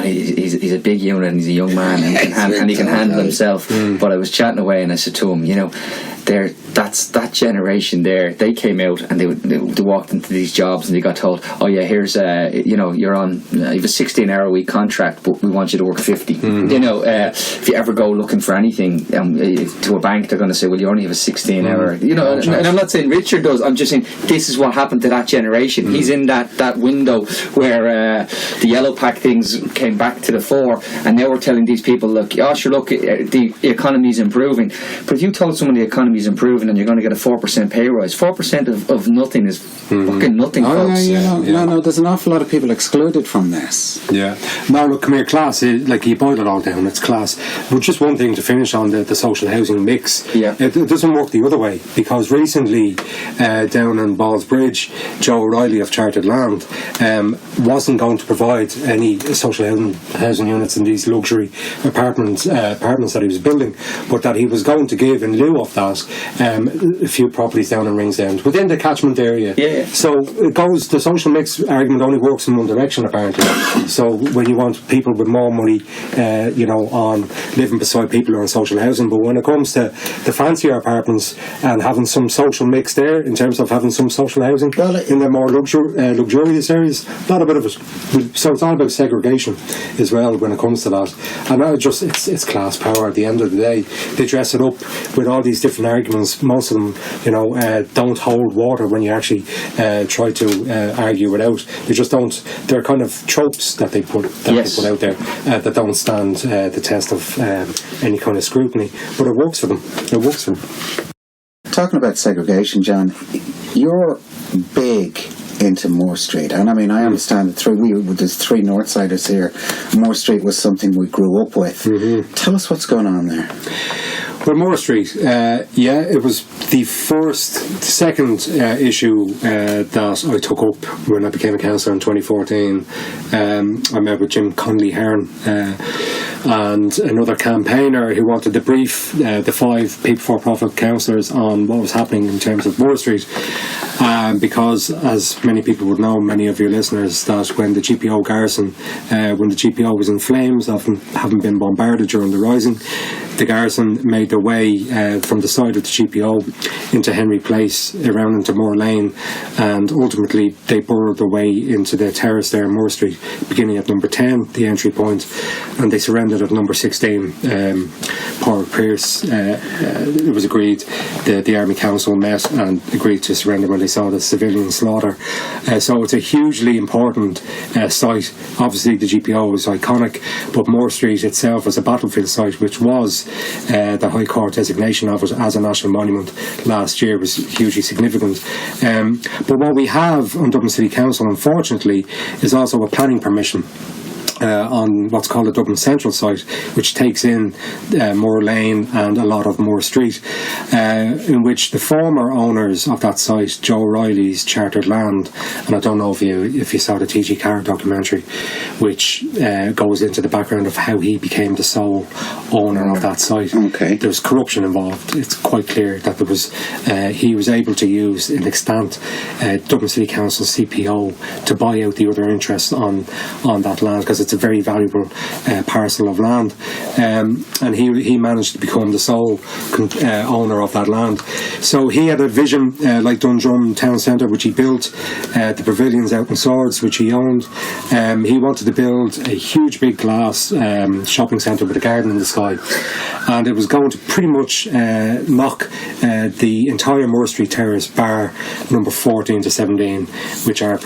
he's a big unit and he's a young man, and he can handle himself. But I was chatting away, and I said to him, that's that generation there. They came out and they walked into these jobs, and they got told, oh yeah, here's you're on you have a 16-hour a week contract, but we want you to work 50. If you ever go looking for anything to a bank, they're going to say, well, you only have a 16-hour. And I'm not saying Richard does. I'm just saying this is what happened to that generation. He's in that window where the yellow pack things came back to the fore, and now we're telling these people, look, the economy's improving. But if you told someone the economy's improving and you're going to get a 4% pay rise, 4% of nothing is fucking nothing, folks. No, there's an awful lot of people excluded from this. Yeah. Now, look, come here, class, like you boil it all down, it's class. But just one thing to finish on the social housing mix. Yeah. It doesn't work the other way, because recently down in Ballsbridge, Joe O'Reilly of Chartered Land wasn't going to provide any social housing units in these luxury apartments that he was building, but that he was going to give, in lieu of that, a few properties down in Ringsend within the catchment area. Yeah. So it goes, the social mix argument only works in one direction, apparently. So when you want people with more money on living beside people who are in social housing, but when it comes to the fancier apartments and having some social mix there, in terms of having some social housing in the more luxurious areas, not a bit of it. So it's all about segregation as well when it comes to that. And it's class power at the end of the day. They dress it up with all these different arguments. Most of them, don't hold water when you actually try to argue it out. They just don't. They're kind of tropes that they put out there that don't stand the test of any kind of scrutiny. But it works for them. Talking about segregation, John, you're big into Moore Street, and I mean, I understand that there's three Northsiders here. Moore Street was something we grew up with. Tell us what's going on there. Well, Moore Street, it was the second issue that I took up when I became a councillor in 2014. I met with Jim Conley-Hearn and another campaigner who wanted to brief the 5 people for-profit councillors on what was happening in terms of Moore Street. Because, as many people would know, many of your listeners, that when the GPO garrison, when the GPO was in flames, having been bombarded during the Rising, the garrison made their way from the side of the GPO into Henry Place, around into Moore Lane, and ultimately they burrowed their way into the terrace there in Moore Street, beginning at number 10, the entry point, and they surrendered at number 16, Porrick Pierce. It was agreed, the Army Council met and agreed to surrender when they saw the civilian slaughter. So it's a hugely important site. Obviously the GPO is iconic, but Moore Street itself as a battlefield site, which was the High Court designation of it as a national monument last year, was hugely significant. But what we have on Dublin City Council, unfortunately, is also a planning permission on what's called the Dublin Central site, which takes in Moore Lane and a lot of Moore Street, in which the former owners of that site, Joe Riley's chartered land, and I don't know if you saw the T.G. Carr documentary, which goes into the background of how he became the sole owner of that site. Okay. There's corruption involved. It's quite clear that there was he was able to use in extant Dublin City Council CPO to buy out the other interests on that land, because it's a very valuable parcel of land, and he managed to become the sole owner of that land. So he had a vision like Dundrum Town Centre, which he built, the pavilions out in Swords, which he owned. He wanted to build a huge big glass shopping centre with a garden in the sky, and it was going to pretty much knock the entire Moore Street Terrace bar number 14 to 17, which are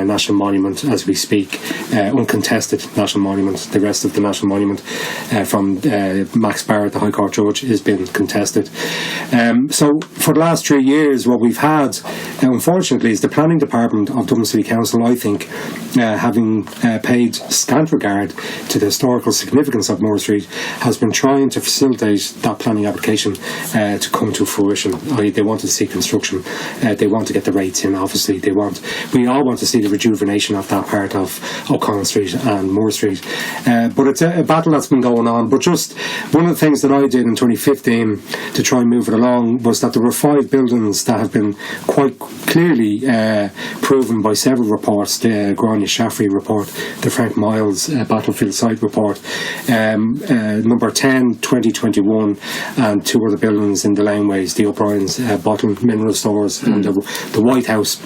national monument as we speak, uncontested national monument. The rest of the national monument from Max Barrett, the High Court judge, has been contested. So for the last 3 years, what we've had, unfortunately, is the planning department of Dublin City Council, I think, having paid scant regard to the historical significance of Moore Street, has been trying to facilitate that planning application to come to fruition. They want to see construction. They want to get the rates in, obviously. We all want to see the rejuvenation of that part of O'Connell Street and Moore Street. But it's a battle that's been going on. But just one of the things that I did in 2015 to try and move it along was that there were 5 buildings that have been quite clearly proven by several reports, the Grania Shaffrey report, the Frank Miles battlefield site report, number 10, 2021, and 2 other buildings in the laneways, the O'Brien's bottle mineral stores and the White House,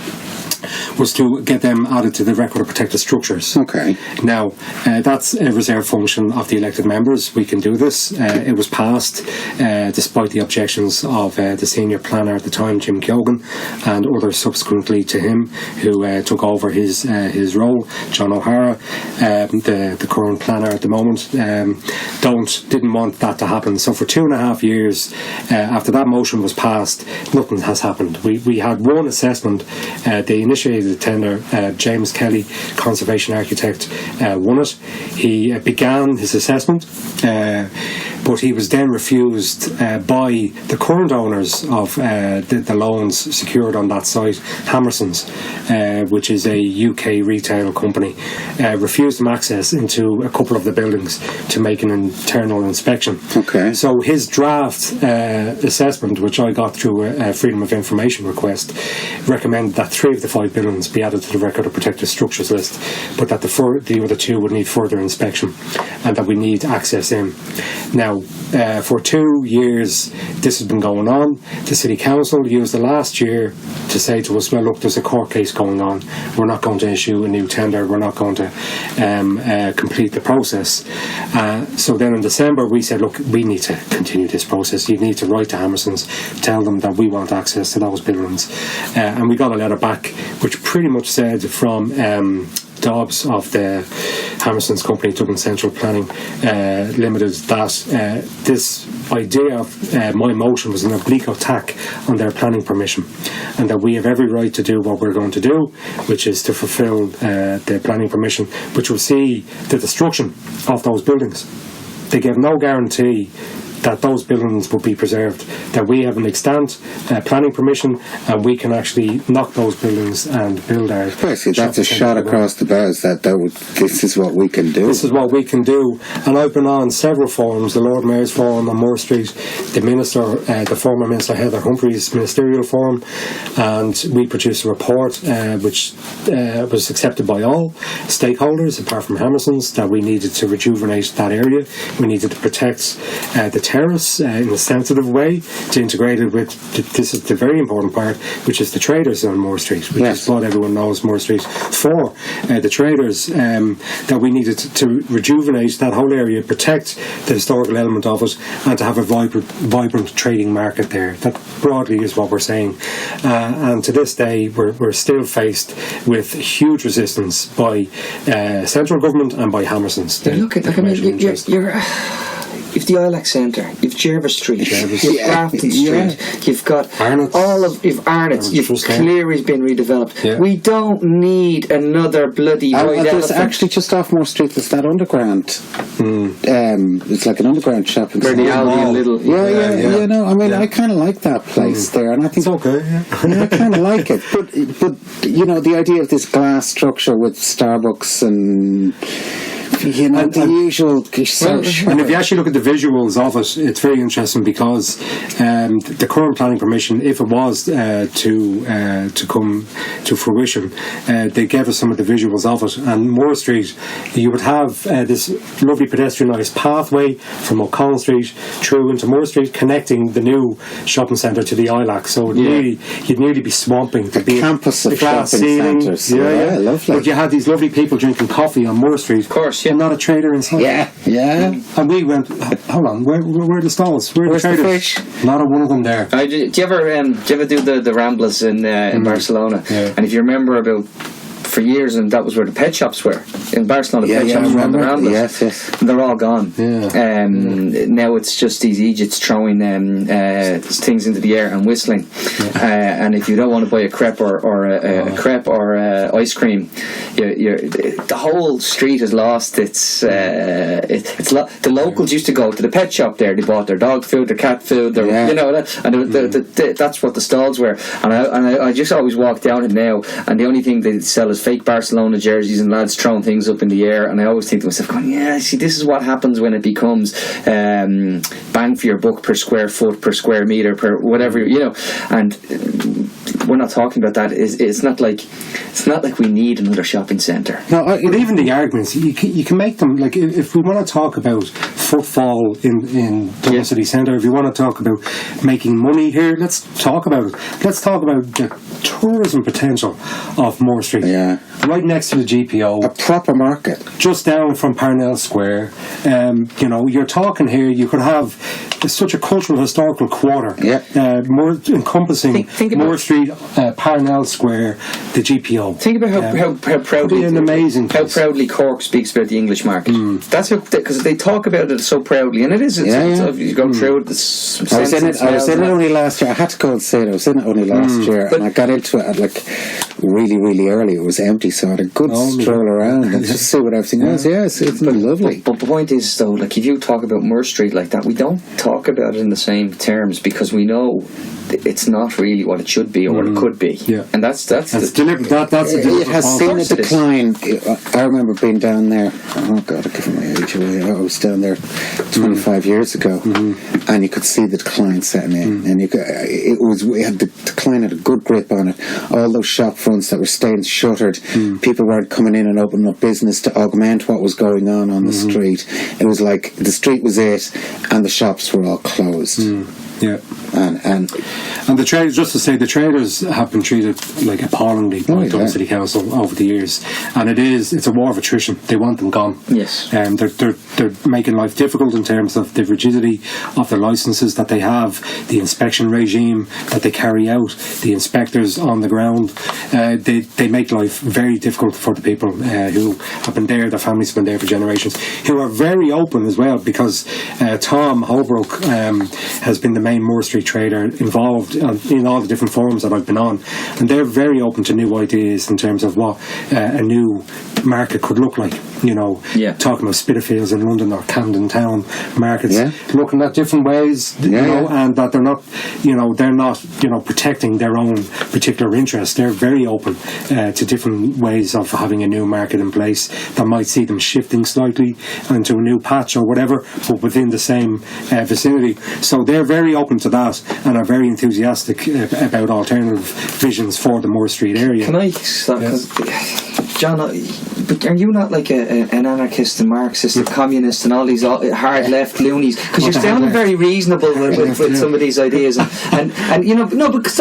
was to get them added to the record of protected structures. Okay. Now, that's a reserve function of the elected members. We can do this. It was passed despite the objections of the senior planner at the time, Jim Keoghan, and others subsequently to him who took over his role, John O'Hara, the current planner at the moment, didn't want that to happen. So for 2.5 years after that motion was passed, nothing has happened. We had one assessment. They initiated the tender. James Kelly, conservation architect, won it. He began his assessment, but he was then refused by the current owners of the loans secured on that site, Hammerson's, which is a UK retail company, refused him access into a couple of the buildings to make an internal inspection. Okay. So his draft assessment, which I got through a Freedom of Information request, recommended that 3 of the 5 buildings be added to the record of protected structures list, but that the other 2 would need further inspection and that we need access in. Now, for 2 years this has been going on. The City Council used the last year to say to us, well, look, there's a court case going on. We're not going to issue a new tender. We're not going to complete the process. So then in December we said, look, we need to continue this process. You need to write to Hammerson's, tell them that we want access to those buildings. And we got a letter back which pretty much said from Dobbs of the Hammerson's company, Dublin Central Planning Limited, that this idea of my motion was an oblique attack on their planning permission, and that we have every right to do what we're going to do, which is to fulfil the planning permission, which will see the destruction of those buildings. They gave no guarantee that those buildings will be preserved, that we have an extant planning permission and we can actually knock those buildings and build our... Basically, that's a shot across the bows this is what we can do. This is what we can do. And I've been on several forums, the Lord Mayor's Forum on Moore Street, the former Minister Heather Humphrey's Ministerial Forum, and we produced a report which was accepted by all stakeholders, apart from Hammerson's, that we needed to rejuvenate that area. We needed to protect the terrace in a sensitive way to integrate it with, this is the very important part, which is the traders on Moore Street, which is what everyone knows Moore Street for. The traders, that we needed to rejuvenate that whole area, protect the historical element of it, and to have a vibrant trading market there. That broadly is what we're saying. And to this day, we're still faced with huge resistance by central government and by Hammerson's. You've the Ilex Centre, you've Jervis Street, you've Grafton Street, you've got Arnott's. You've Arnott's, you've Cleary's been redeveloped. Yeah. We don't need another bloody white there's actually just off Moore Street, there's that underground. It's like an underground shopping centre. I kind of like that place there, and I think it's okay. I kind of like it, but the idea of this glass structure with Starbucks and the usual. And if you actually look at the visuals of it, it's very interesting because the current planning permission, if it was to come to fruition, they gave us some of the visuals of it. And Moore Street, you would have this lovely pedestrianised pathway from O'Connell Street through into Moore Street, connecting the new shopping centre to the Ilac. So you'd nearly be swamping the campus of glass shopping centres. Yeah, lovely. But you had these lovely people drinking coffee on Moore Street. Of course. And not a trader inside. Yeah. And we went, hold on, where are the stalls? Where's the traders? The fish? Not a one of them there. Do you ever do the Ramblas in Barcelona? Yeah. And if you remember about for years, and that was where the pet shops were in Barcelona. Pet shops were on the Ramblas. Yes. And they're all gone. Yeah. Now it's just these Egypts throwing things into the air and whistling. Yeah. And if you don't want to buy a crepe or a crepe or ice cream, the whole street has lost its. The locals used to go to the pet shop there. They bought their dog food, their cat food, that's what the stalls were. And I just always walk down it now, and the only thing they sell is fake Barcelona jerseys and lads throwing things up in the air. And I always think to myself, this is what happens when it becomes bang for your buck per square foot, per square metre, per whatever, and we're not talking about that. It's not like we need another shopping centre. No, but even the arguments, you can make them, like, if we want to talk about footfall in Dublin City Centre, if you want to talk about making money here, let's talk about it. Let's talk about the tourism potential of Moore Street. Yeah. Right next to the GPO. A proper market. Just down from Parnell Square. You're talking here, you could have such a cultural, historical quarter. Yeah. More encompassing Moore Street, Parnell Square, the GPO. Think about how proudly proudly Cork speaks about the English market. That's because they talk about it so proudly, and it is. You go through it. I was in it only last year. I had to go and say it. I was in it only last year, and I got into it at really, really early. It was empty, so I had a good stroll around and just see what everything was. It's lovely. But the point is, though, if you talk about Moore Street like that, we don't talk about it in the same terms because we know it's not really what it should be or what it could be. Yeah. And that's deliberate. That's it has seen a decline. I remember being down there. Oh God, I give my age away. I was down there 25 years ago, and you could see the decline setting in. And it had the decline had a good grip on it. All those shop fronts that were staying shuttered, people weren't coming in and opening up business to augment what was going on the street. It was like the street was it, and the shops were all closed. Yeah. And the traders, just to say, the traders have been treated like appallingly by Dublin City Council over the years, and it's a war of attrition. They want them gone. Yes. They're making life difficult in terms of the rigidity of the licences that they have, the inspection regime that they carry out, the inspectors on the ground. They make life very difficult for the people who have been there. Their families have been there for generations. Who are very open as well, because Tom Holbrook has been the main Moore Street trader involved in all the different forums that I've been on, and they're very open to new ideas in terms of what a new market could look like. Talking about Spitalfields in London or Camden Town markets, looking at different ways, and that they're not protecting their own particular interests. They're very open to different ways of having a new market in place that might see them shifting slightly into a new patch or whatever, but within the same vicinity. So they're very open to that and are very enthusiastic about alternative visions for the Moore Street area. Can I stop? John, but are you not like a an anarchist, a Marxist, a communist, and all these hard left loonies, because you're sounding very reasonable with some of these ideas, and you know, no, because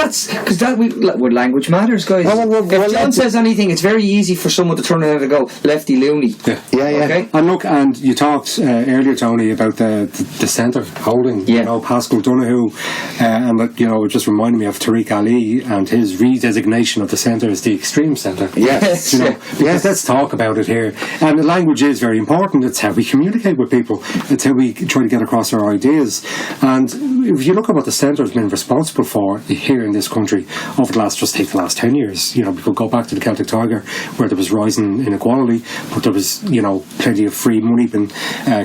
where language matters, guys. If John says anything, it's very easy for someone to turn around and go lefty loony. Yeah. Okay? And look, and you talked earlier, Tony, about the centre holding. You know, Pascal Donoghue, and you know, it just reminded me of Tariq Ali and his redesignation of the centre as the extreme centre. Yes. You know, because let's talk about it here. And the language is very important. It's how we communicate with people. It's how we try to get across our ideas. And if you look at what the centre has been responsible for here in this country over the last 10 years, you know, we could go back to the Celtic Tiger, where there was rising inequality, but there was, you know, plenty of free money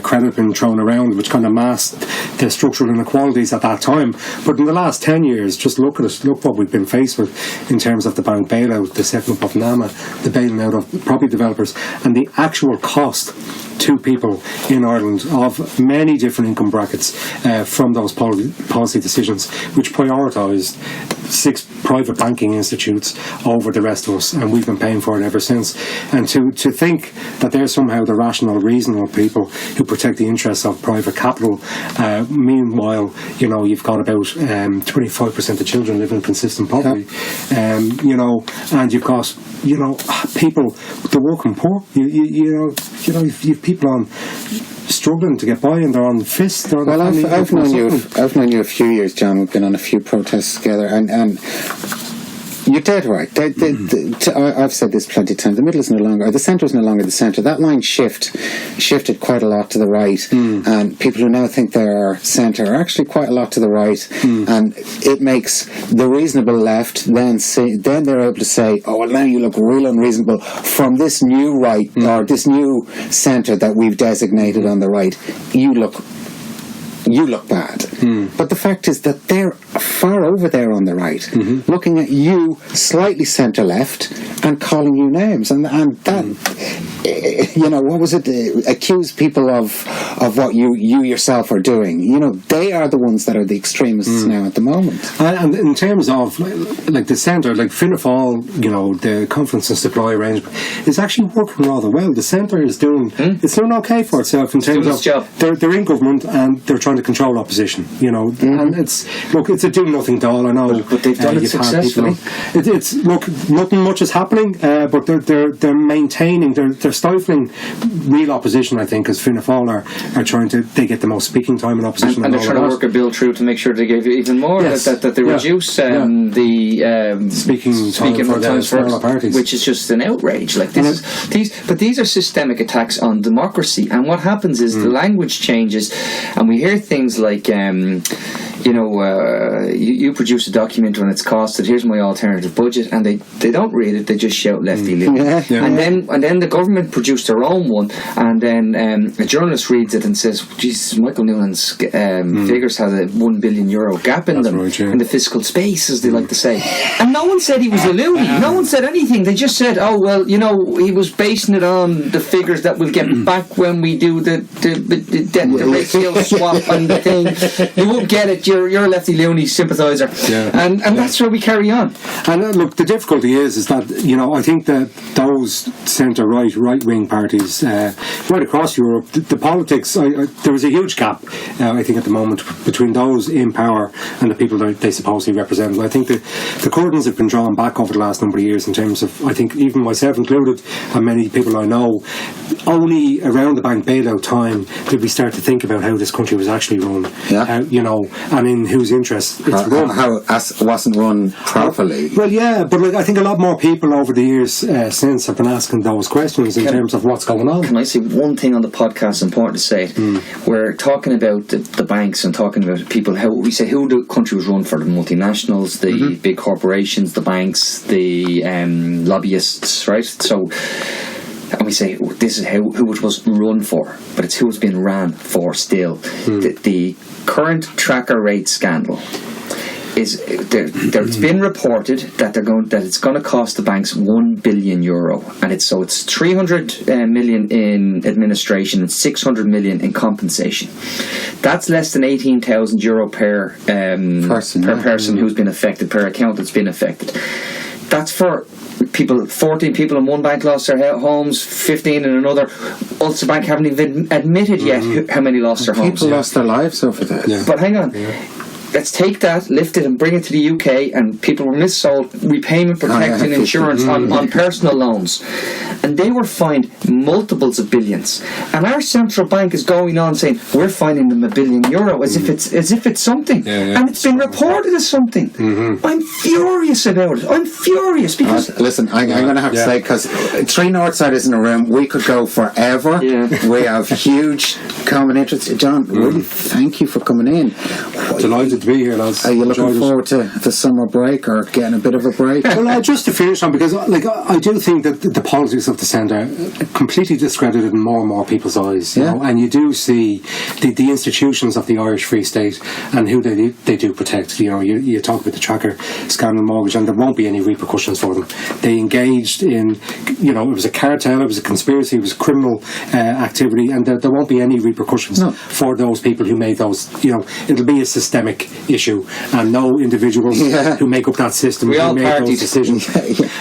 credit being thrown around, which kind of masked the structural inequalities at that time. But in the last 10 years, just look at it, look what we've been faced with in terms of the bank bailout, the setting up of NAMA, the bailing out of property developers, and the actual cost to people in Ireland of many different income brackets from those policy decisions, which prioritised 6 private banking institutes over the rest of us, and we've been paying for it ever since. And to think that they're somehow the rational, reasonable people who protect the interests of private capital, meanwhile, you know, you've got about 25% of children living in consistent poverty, you know, and you've got, you know, people, the working poor, you know, you've people on struggling to get by, and they're on fists. Well, I've known you a few years, John. We've been on a few protests together, and you're dead right. I've said this plenty of times. The middle is no longer, or the centre is no longer the centre. That line shifted quite a lot to the right, and people who now think they're centre are actually quite a lot to the right, and it makes the reasonable left then they're able to say, oh, well, now you look real unreasonable from this new right, or this new centre that we've designated on the right. You look bad. But the fact is that they're far over there on the right, looking at you slightly centre left and calling you names, and that, you know, what was it? Accuse people of what you yourself are doing. You know, they are the ones that are the extremists now at the moment. And in terms of like the centre, like Fianna Fáil, you know, the confidence and supply arrangement is actually working rather well. The centre is doing it's doing okay for itself in terms of they're in government and they're trying to control opposition. You know, and it's a do-nothing Dáil, I know, but they've done it successfully. It's look, nothing much is happening, but they're maintaining, they're stifling real opposition. I think, as Fianna Fáil are trying to, they get the most speaking time in opposition, and they're trying to work a bill through to make sure they give even more. Yes. That they reduce the speaking time for all parties, which is just an outrage. Like these are systemic attacks on democracy. And what happens is the language changes, and we hear things like, you know, you produce a document when it's costed. Here's my alternative budget, and they don't read it. They just shout lefty loony. And then the government produced their own one, and then a journalist reads it and says, "Jesus, Michael Newland's figures have a €1 billion gap in them in the fiscal space," as they like to say. And no one said he was a loony. No one said anything. They just said, "Oh well, you know, he was basing it on the figures that we'll get back when we do the ratio swap and the thing." You won't get it. You're a lefty loony sympathiser, and that's where we carry on. And look, the difficulty is that, you know, I think that those centre right wing parties right across Europe, the politics, there is a huge gap, I think, at the moment between those in power and the people that they supposedly represent. I think the curtains have been drawn back over the last number of years in terms of, I think, even myself included, and many people I know, only around the bank bailout time did we start to think about how this country was actually run, you know, and in whose interest it's run. How it wasn't run properly. Well, yeah, but like, I think a lot more people over the years since have been asking those questions in terms of what's going on. Can I say one thing on the podcast? Important to say it. We're talking about the banks and talking about people, how we say who the country was run for: the multinationals, the big corporations, the banks, the lobbyists, right? So, and we say this is who it was run for, but it's who it's been ran for still. The current tracker rate scandal is it's been reported that it's going to cost the banks €1 billion, and it's 300 million in administration and 600 million in compensation. That's less than €18,000 per person who's been affected, per account that's been affected. That's for 14 people in one bank lost their homes, 15 in another. Ulster Bank haven't even admitted yet how many lost their homes. People lost their lives over that. Yeah. But hang on. Yeah. Let's take that, lift it and bring it to the UK, and people were missold repayment protection insurance on personal loans, and they were fined multiples of billions, and our central bank is going on saying we're fining them €1 billion as if it's something, and it's been reported as something. I'm furious about it. I'm furious because listen, I'm going to have to say, because three Northsiders in a room, we could go forever. We have huge common interests. John, really thank you for coming in. Delighted to be here, lads. Are you looking forward to the summer break or getting a bit of a break? Well, just to finish on, because I do think that the politics of the centre are completely discredited in more and more people's eyes. You know? And you do see the institutions of the Irish Free State and who they do protect. You know, you talk about the Tracker scandal mortgage, and there won't be any repercussions for them. They engaged in, you know, it was a cartel, it was a conspiracy, it was criminal activity, and there won't be any repercussions for those people who made those. You know, it'll be a systemic issue, and no individuals who make up that system who make those decisions.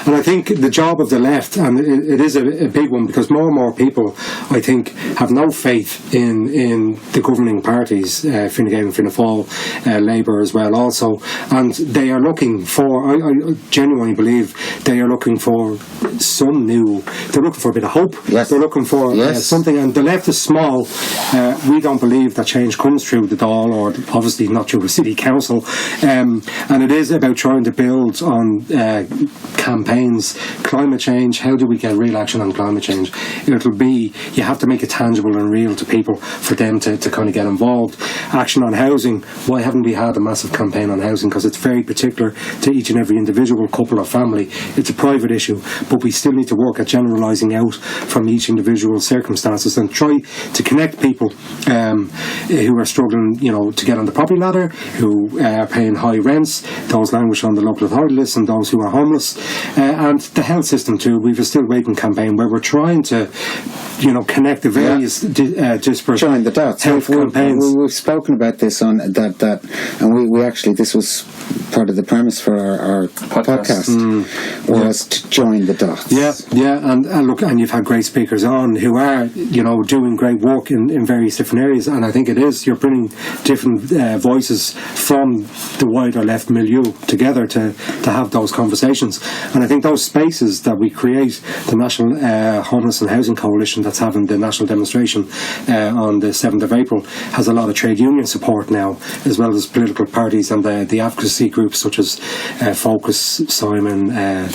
And I think the job of the left, and it is a big one, because more and more people, I think, have no faith in the governing parties, Fine Gael and Fianna Fáil, Labour as well also, and they are looking for, I genuinely believe they are looking for some new, they're looking for a bit of hope, they're looking for something, and the left is small. We don't believe that change comes through the Dáil, or obviously not through a city council, and it is about trying to build on campaigns. Climate change, how do we get real action on climate change? It'll be, you have to make it tangible and real to people for them to kind of get involved. Action on housing, why haven't we had a massive campaign on housing? Because it's very particular to each and every individual couple or family. It's a private issue, but we still need to work at generalising out from each individual circumstances and try to connect people who are struggling, you know, to get on the property ladder, who are paying high rents, those languish on the local authority list, and those who are homeless, and the health system too. We've a Still Waiting campaign where we're trying to, you know, connect the various disparate join the dots. health campaigns. We've spoken about this on that, and we actually, this was part of the premise for our podcast was to join the dots. And look, and you've had great speakers on who are, you know, doing great work in various different areas, and I think it is, you're bringing different voices from the wider left milieu together to have those conversations. And I think those spaces that we create, the National Homeless and Housing Coalition that's having the national demonstration on the 7th of April, has a lot of trade union support now, as well as political parties and the advocacy groups such as Focus, Simon,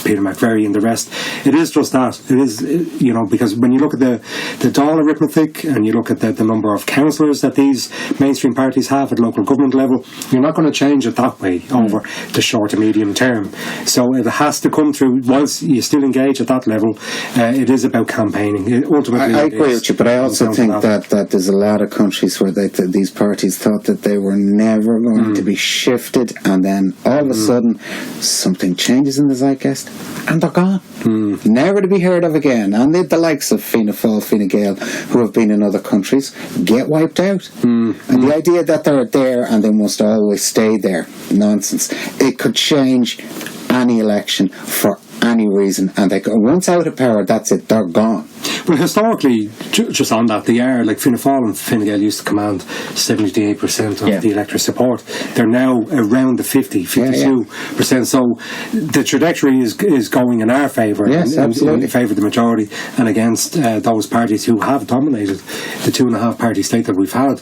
Peter McVerry and the rest. It is just that. It is, you know, because when you look at the Dáil arithmetic and you look at the number of councillors that these mainstream parties have at local government level, you're not going to change it that way over the short to medium term. So it has to come through, whilst you still engage at that level, it is about campaigning. Ultimately, I agree with you, but I also think that there's a lot of countries where these parties thought that they were never going to be shifted, and then all of a sudden something changes in the zeitgeist and they're gone. Never to be heard of again. And the likes of Fianna Fáil, Fine Gael, who have been in other countries, get wiped out. And the idea that they're there and they must always stay there, nonsense. It could change any election for any reason, and they go, once out of power, that's it, they're gone. Well, historically, just on that, they are, like Fianna Fáil and Fine Gael used to command 78% of the electorate support. They're now around the 52%. So the trajectory is going in our favour, in favour of the majority, and against those parties who have dominated the 2.5 party state that we've had.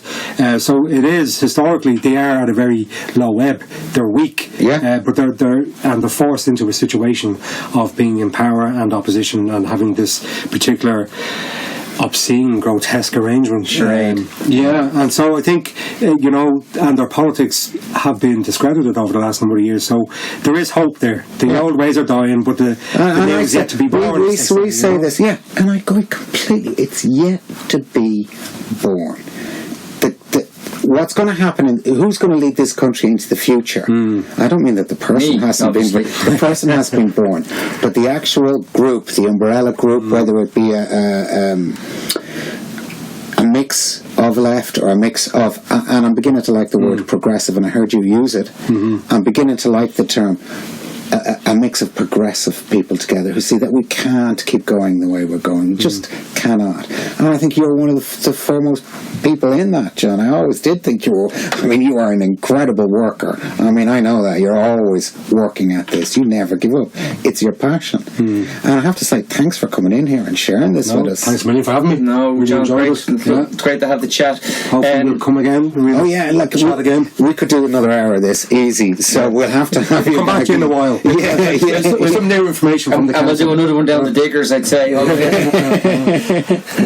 So it is, historically, they are at a very low ebb. They're weak, but they're forced into a situation of being in power and opposition and having this particular obscene, grotesque arrangement. And so I think, you know, and their politics have been discredited over the last number of years, so there is hope there. The old ways are dying, but the new is yet to be born. We say this, and I agree completely. It's yet to be born. What's going to happen? Who's going to lead this country into the future? I don't mean that the person hasn't been. The person has been born, but the actual group, the umbrella group, whether it be a mix of left or a mix of, and I'm beginning to like the word progressive, and I heard you use it. I'm beginning to like the term a mix of progressive people together who see that we can't keep going the way we're going. We just cannot. And I think you're one of the foremost people in that, John. I always did think you were. I mean, you are an incredible worker. I mean, I know that. You're always working at this. You never give up. It's your passion. And I have to say, thanks for coming in here and sharing this with us. Thanks a million for having me. No, really John, enjoyed great. it. Yeah. It's great to have the chat. Hopefully we'll come again. Chat again. We could do another hour of this easy, so we'll have to have you come back in a while. With some new information from the council. And we'll do another one down the diggers, I'd say.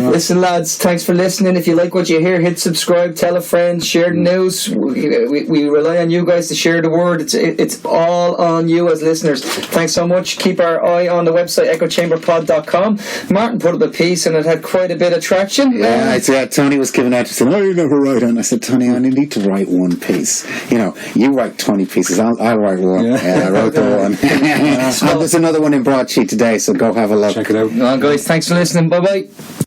Listen, lads, thanks for listening. If you like what you hear, hit subscribe, tell a friend, share the news. We rely on you guys to share the word. It's all on you as listeners. Thanks so much. Keep our eye on the website, echochamberpod.com. Martin put up a piece and it had quite a bit of traction. Yeah, I said, Tony was giving out, he said, you never write on. I said, Tony, I only need to write one piece. You write 20 pieces, I'll write one. Yeah, I wrote the one. And there's another one in Broadsheet today, so go have a look. Check it out. Well, guys, thanks for listening. Bye-bye.